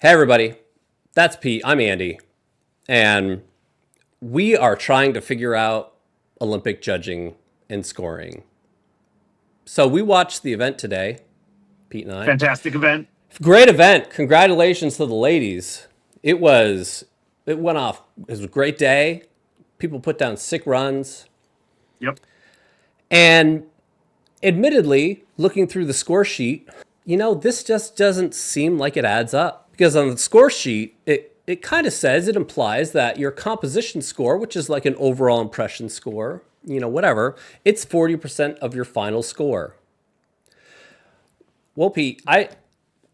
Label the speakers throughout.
Speaker 1: Hey, everybody. That's Pete. I'm Andy. And we are trying to figure out Olympic judging and scoring. So we watched the event today, Pete and I.
Speaker 2: Fantastic event.
Speaker 1: Great event. Congratulations to the ladies. It was, it went off. It was a great day. People put down sick runs.
Speaker 2: Yep.
Speaker 1: And admittedly, looking through the score sheet, this just doesn't seem like it adds up. Because on the score sheet, it kind of says, it implies that your composition score, which is like an overall impression score, whatever, it's 40% of your final score. Well, Pete, I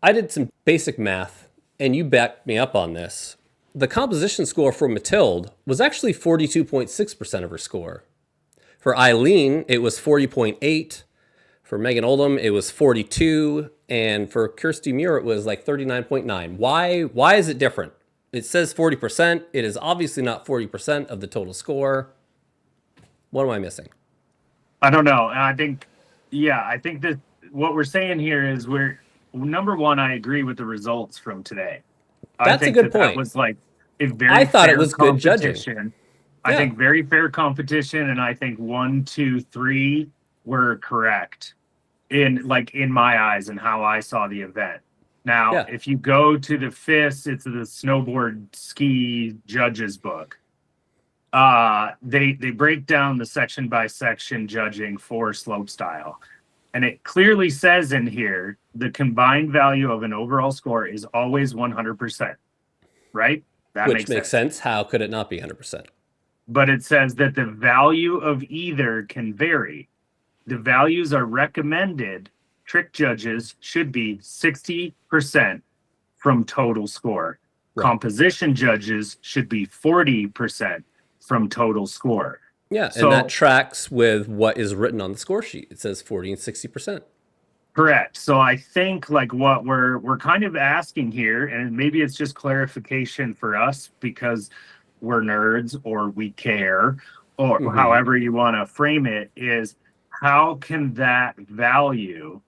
Speaker 1: did some basic math, and you backed me up on this. The composition score for Mathilde was actually 42.6% of her score. For Eileen, it was 40.8. For Megan Oldham, it was 42, and for Kirsty Muir, it was like 39.9. Why is it different? It says 40%. It is obviously not 40% of the total score. What am I missing?
Speaker 2: I don't know. I think that what we're saying here is we're number one, I agree with the results from today. I
Speaker 1: That's a
Speaker 2: think
Speaker 1: good
Speaker 2: that
Speaker 1: point.
Speaker 2: was like a
Speaker 1: I
Speaker 2: very
Speaker 1: thought it
Speaker 2: fair
Speaker 1: was good judging.
Speaker 2: competition. I
Speaker 1: Yeah.
Speaker 2: think very fair competition, and I think one, two, three were correct in my eyes and how I saw the event. Now,
Speaker 1: Yeah.
Speaker 2: if you go to the FIS, it's the snowboard ski judges book. They break down the section by section judging for slope style, and it clearly says in here the combined value of an overall score is always 100%, right? That
Speaker 1: Which
Speaker 2: makes
Speaker 1: makes
Speaker 2: sense.
Speaker 1: sense. How could it not be 100%?
Speaker 2: But it says that the value of either can vary. The values are recommended. Trick judges should be 60% from total score.
Speaker 1: Right.
Speaker 2: Composition judges should be 40% from total score.
Speaker 1: Yeah. And that
Speaker 2: So
Speaker 1: tracks with what is written on the score sheet. It says 40 and 60%.
Speaker 2: correct. So I think like what we're kind of asking here, and maybe it's just clarification for us because we're nerds or we care, or
Speaker 1: Mm-hmm.
Speaker 2: however you want to frame it, is how can that value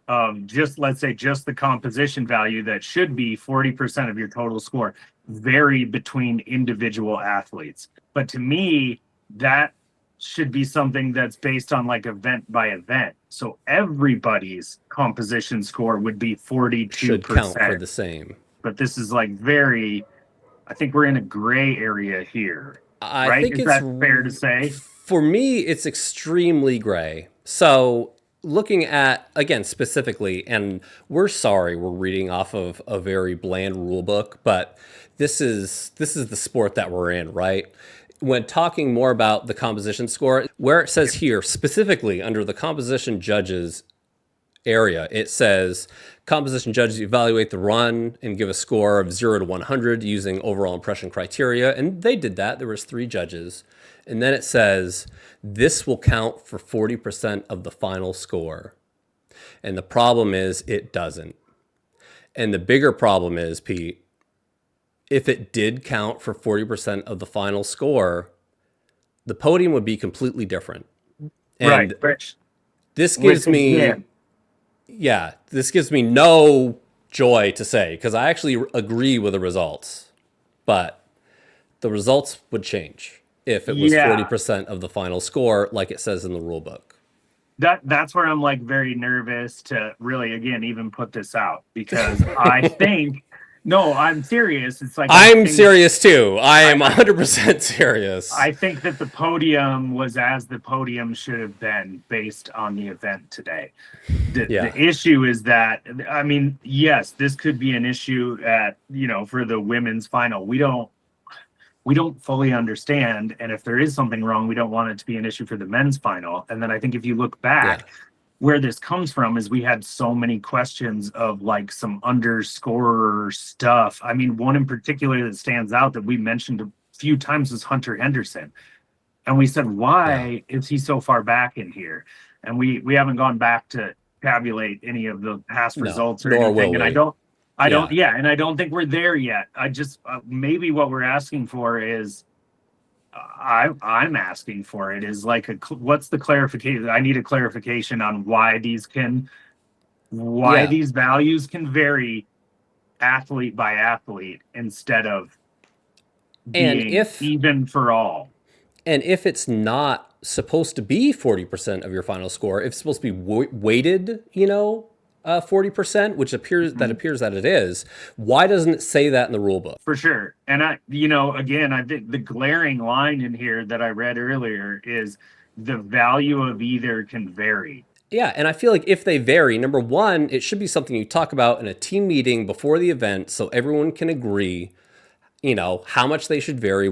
Speaker 2: of just let's say just the composition value that should be 40% of your total score vary between individual athletes? But to me, that should be something that's based on like event by event. So everybody's composition score would be
Speaker 1: Should count for
Speaker 2: 42%.
Speaker 1: the same.
Speaker 2: But this is like very, I think we're in a gray area here,
Speaker 1: I
Speaker 2: right?
Speaker 1: think
Speaker 2: Is
Speaker 1: it's
Speaker 2: that fair to say?
Speaker 1: for me, it's extremely gray. So, looking at again specifically, and we're sorry we're reading off of a very bland rule book, but this is the sport that we're in, right? When talking more about the composition score, where it says here specifically under the composition judges area, it says composition judges evaluate the run and give a score of 0 to 100 using overall impression criteria, and they did that. There was 3 judges, and then it says this will count for 40% of the final score, and the problem is it doesn't. And the bigger problem is, Pete, if it did count for 40% of the final score, the podium would be completely different.
Speaker 2: Right.
Speaker 1: And
Speaker 2: Which,
Speaker 1: this
Speaker 2: which
Speaker 1: gives me
Speaker 2: again,
Speaker 1: yeah, this gives me no joy to say because I actually agree with the results, but the results would change if it was
Speaker 2: yeah,
Speaker 1: 40% of the final score, like it says in the rule book.
Speaker 2: that's where I'm like very nervous to really again even put this out because I think no, I'm serious. It's like
Speaker 1: I'm serious too. I am
Speaker 2: I
Speaker 1: 100% serious.
Speaker 2: I think that the podium was as the podium should have been based on the event today. The
Speaker 1: Yeah.
Speaker 2: issue is that I mean, yes, this could be an issue at for the women's final. We don't fully understand, and if there is something wrong, we don't want it to be an issue for the men's final. And then I think if you look
Speaker 1: Yeah.
Speaker 2: back, where this comes from is we had so many questions of like some underscorer stuff. I mean, one in particular that stands out that we mentioned a few times was Hunter Henderson. And we said,
Speaker 1: Yeah.
Speaker 2: why is he so far back in here? And we haven't gone back to tabulate any of the past
Speaker 1: No,
Speaker 2: results or
Speaker 1: nor
Speaker 2: anything.
Speaker 1: will
Speaker 2: And I
Speaker 1: we.
Speaker 2: don't, I don't,
Speaker 1: Yeah.
Speaker 2: yeah, and I don't think we're there yet. I just maybe what we're asking for is I'm asking for it is like what's the clarification? I need a clarification on why
Speaker 1: Yeah.
Speaker 2: these values can vary athlete by athlete instead of
Speaker 1: And
Speaker 2: being
Speaker 1: if
Speaker 2: even for all.
Speaker 1: and if it's not supposed to be 40% of your final score, if it's supposed to be weighted, 40%, which
Speaker 2: Mhm.
Speaker 1: appears that it is, why doesn't it say that in the rule book?
Speaker 2: For sure. And again, I think the glaring line in here that I read earlier is the value of either can vary.
Speaker 1: Yeah, and I feel like if they vary, number one, it should be something you talk about in a team meeting before the event so everyone can agree, how much they should vary,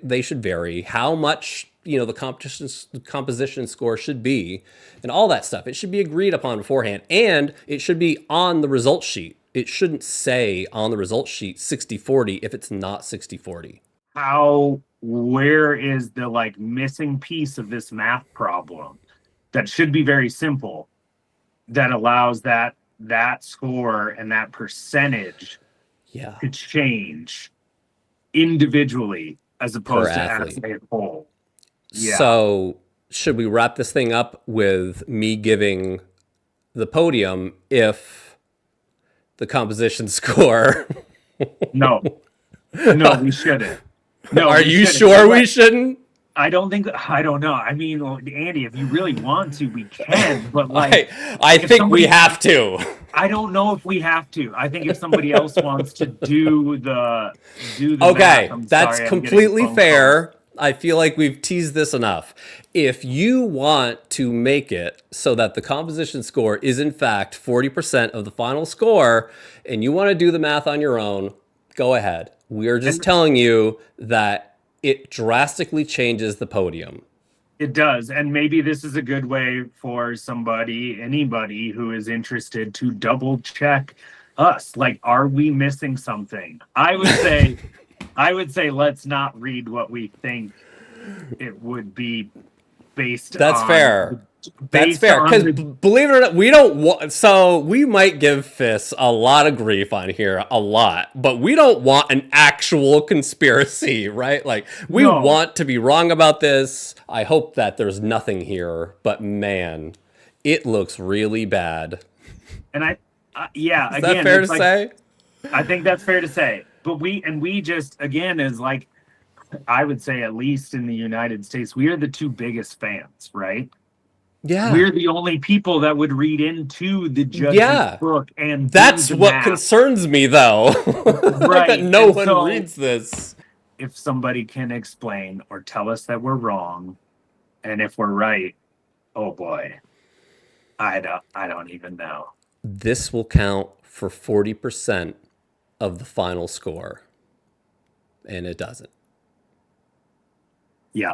Speaker 1: they should vary, how much, the composition score should be, and all that stuff. It should be agreed upon beforehand, and it should be on the result sheet. It shouldn't say on the result sheet 60-40 if it's not 60-40.
Speaker 2: Where is the like missing piece of this math problem that should be very simple that allows that score and that percentage
Speaker 1: Yeah,
Speaker 2: to change individually as
Speaker 1: per
Speaker 2: opposed to as
Speaker 1: athlete.
Speaker 2: a whole? Yeah.
Speaker 1: So, should we wrap this thing up with me giving the podium if the composition score?
Speaker 2: No, no, we shouldn't. No,
Speaker 1: Are
Speaker 2: we
Speaker 1: you
Speaker 2: shouldn't.
Speaker 1: sure we shouldn't?
Speaker 2: I don't know. I mean, Andy, if you really want to, we can, but like
Speaker 1: I
Speaker 2: if
Speaker 1: think we
Speaker 2: somebody,
Speaker 1: have to.
Speaker 2: I don't know if we have to. I think if somebody else wants to do the math,
Speaker 1: Okay,
Speaker 2: I'm
Speaker 1: that's
Speaker 2: sorry, I'm getting
Speaker 1: completely
Speaker 2: phone calls.
Speaker 1: fair. I feel like we've teased this enough. If you want to make it so that the composition score is in fact 40% of the final score and you want to do the math on your own, go ahead. We're just
Speaker 2: And
Speaker 1: telling you that it drastically changes the podium.
Speaker 2: it does. And maybe this is a good way for anybody who is interested to double check us. Like, are we missing something? I would say let's not read what we think it would be based
Speaker 1: That's
Speaker 2: on
Speaker 1: fair. That's
Speaker 2: based
Speaker 1: fair.
Speaker 2: on
Speaker 1: Because
Speaker 2: the
Speaker 1: believe it or not, we don't want. So we might give Fiss a lot of grief on here, a lot, but we don't want an actual conspiracy, right? Like, we
Speaker 2: no.
Speaker 1: want to be wrong about this. I hope that there's nothing here, but man, it looks really bad.
Speaker 2: And yeah,
Speaker 1: Is that
Speaker 2: again,
Speaker 1: fair to
Speaker 2: it's like
Speaker 1: say?
Speaker 2: I think that's fair to say. But we just again is like I would say at least in the United States, we are the two biggest fans, right?
Speaker 1: Yeah.
Speaker 2: We're the only people that would read into the judge's
Speaker 1: Yeah.
Speaker 2: book and do
Speaker 1: That's
Speaker 2: the
Speaker 1: what
Speaker 2: math.
Speaker 1: concerns me, though. That
Speaker 2: Right.
Speaker 1: no
Speaker 2: And
Speaker 1: one
Speaker 2: so
Speaker 1: reads this.
Speaker 2: if somebody can explain or tell us that we're wrong, and if we're right, oh boy, I don't even know.
Speaker 1: This will count for 40% of the final score, and it doesn't.
Speaker 2: Yeah.